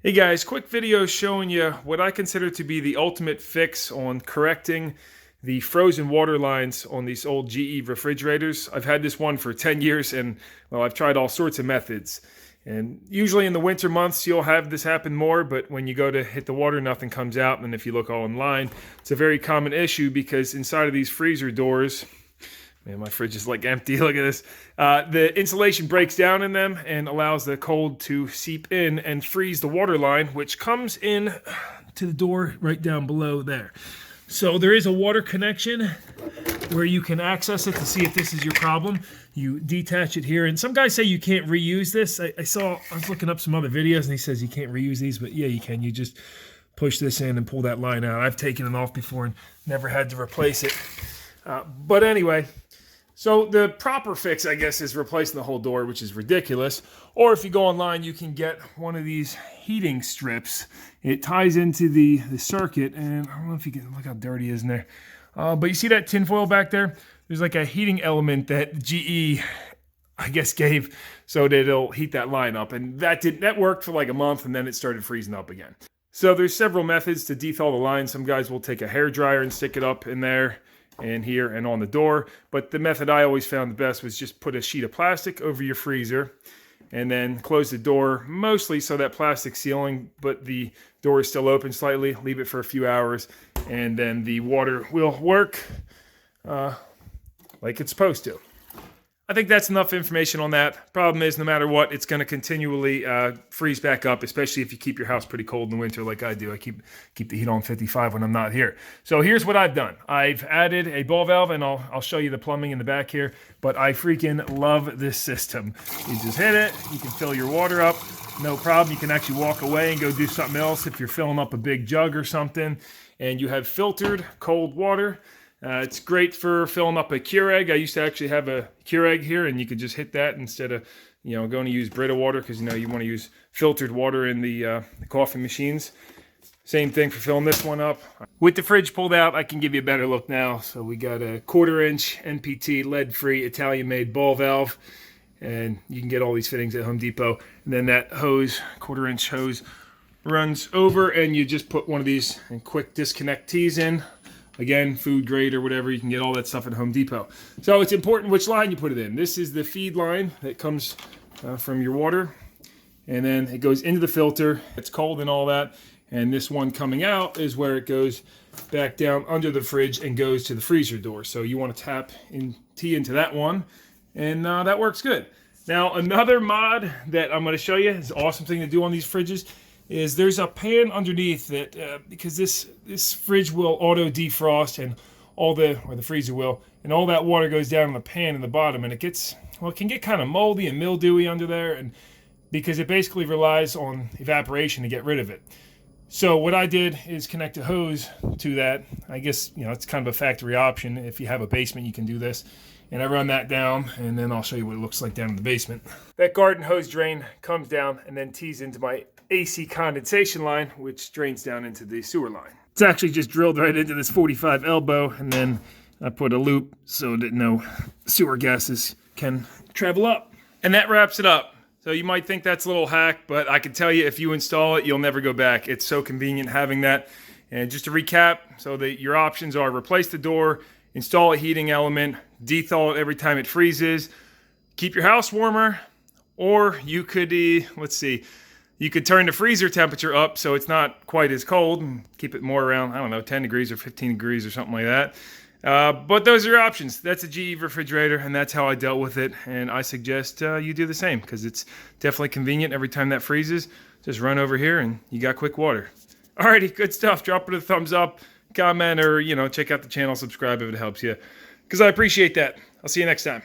Hey guys, quick video showing you what I consider to be the ultimate fix on correcting the frozen water lines on these old GE refrigerators. I've had this one for 10 years and, well, I've tried all sorts of methods. And usually in the winter months, you'll have this happen more, but when you go to hit the water, nothing comes out. And if you look online, it's a very common issue because inside of these freezer doors, man, my fridge is like empty. Look at this. The insulation breaks down in them and allows the cold to seep in and freeze the water line, which comes in to the door right down below there. So there is a water connection where you can access it to see if this is your problem. You detach it here, and some guys say you can't reuse this. I was looking up some other videos, and he says you can't reuse these, but yeah, you can. You just push this in and pull that line out. I've taken it off before and never had to replace it. But anyway, so the proper fix, I guess, is replacing the whole door, which is ridiculous. Or if you go online, you can get one of these heating strips. It ties into the circuit, and I don't know if you can look how dirty it is in there. But you see that tinfoil back there? There's like a heating element that GE, I guess, gave so that it'll heat that line up. And that worked for like a month, and then it started freezing up again. So there's several methods to dethaw the line. Some guys will take a hairdryer and stick it up in there and here and on the door. But the method I always found the best was just put a sheet of plastic over your freezer and then close the door, mostly so that plastic sealing, but the door is still open slightly. Leave it for a few hours, and then the water will work like it's supposed to. I think that's enough information on that. Problem is, no matter what, it's going to continually freeze back up, especially if you keep your house pretty cold in the winter like I do. I keep the heat on 55 when I'm not here. So here's what I've done. I've added a ball valve, and I'll show you the plumbing in the back here, but I freaking love this system. You just hit it, you can fill your water up, no problem. You can actually walk away and go do something else if you're filling up a big jug or something, and you have filtered cold water. It's great for filling up a Keurig. I used to actually have a Keurig here, and you could just hit that instead of, going to use Brita water, because, you want to use filtered water in the coffee machines. Same thing for filling this one up. With the fridge pulled out, I can give you a better look now. So we got a 1/4-inch NPT lead-free Italian-made ball valve, and you can get all these fittings at Home Depot. And then that hose, 1/4-inch hose, runs over, and you just put one of these quick disconnect tees in. Again, food grade or whatever, you can get all that stuff at Home Depot. So it's important which line you put it in. This is the feed line that comes from your water, and then it goes into the filter. It's cold and all that, and this one coming out is where it goes back down under the fridge and goes to the freezer door. So you want to tap in T into that one, and that works good. Now, another mod that I'm going to show you is an awesome thing to do on these fridges is there's a pan underneath that because this fridge will auto defrost, and or the freezer will, and all that water goes down in the pan in the bottom, and it can get kind of moldy and mildewy under there, and because it basically relies on evaporation to get rid of it. So what I did is connect a hose to that. I guess it's kind of a factory option. If you have a basement, you can do this. And I run that down, and then I'll show you what it looks like down in the basement. That garden hose drain comes down and then tees into my AC condensation line, which drains down into the sewer line. It's actually just drilled right into this 45 elbow, and then I put a loop so that no sewer gases can travel up. And that wraps it up. So you might think that's a little hack, but I can tell you if you install it, you'll never go back. It's so convenient having that. And just to recap, so that your options are replace the door, install a heating element, dethaw it every time it freezes, keep your house warmer, or you could, you could turn the freezer temperature up so it's not quite as cold and keep it more around, 10 degrees or 15 degrees or something like that. But those are your options. That's a GE refrigerator, and that's how I dealt with it. And I suggest you do the same, because it's definitely convenient. Every time that freezes, just run over here and you got quick water. Alrighty, good stuff. Drop it a thumbs up, comment, or check out the channel, subscribe if it helps you, because I appreciate that. I'll see you next time.